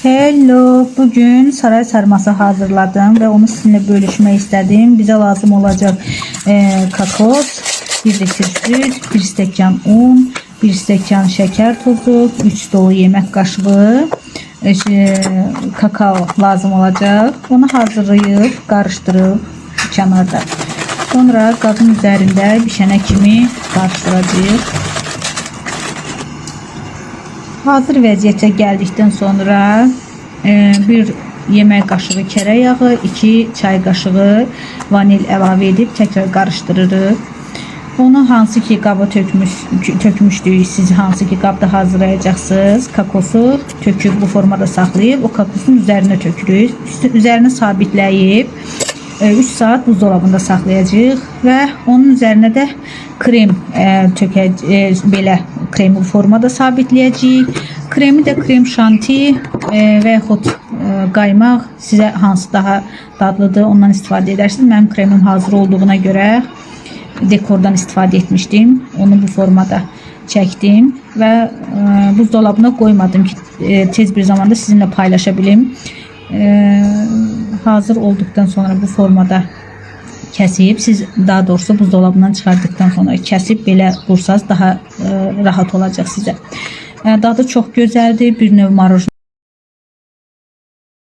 Hello, bugün saray sarması hazırladım ve onu sizinle bölüşmek istedim. Bize lazım olacak kakos, 1 litre süt, 1 stəkan un, 1 stəkan şeker tozu, 3 dolu yemek kaşığı kakao lazım olacak. Onu hazırlayıp karıştırıp kenarda. Sonra qabın üzerinde pişənə kimi karıştıracağıq. Hazır vəziyyətə gəldikdən sonra 1 yemək qaşığı kərə yağı, 2 çay qaşığı vanil əlavə edib təkrar qarışdırırıq. Onu hansı ki qaba tökmüşdük, siz hansı ki qabda hazırlayacaqsınız, kakosu töküb bu formada saxlayıb o kakosun üzərinə tökürük. Üzərini sabitləyib 3 saat buzdolabında saxlayacağıq və onun üzərinə də krem belə kremi formada sabitləyəcəyik. Kremi də krem şanti və yaxud qaymaq, sizə hansı daha dadlıdır ondan istifadə edərsiniz. Mənim kremim hazır olduğuna görə dekordan istifadə etmişdim. Onu bu formada çəkdim və buzdolabına qoymadım ki tez bir zamanda sizinlə paylaşa bilim. Hazır olduqdan sonra bu formada kəsib, siz daha doğrusu buzdolabından çıxardıqdan sonra kəsib belə qursanız daha rahat olacaq sizə. Dadı çox gözəldir, bir növ marujna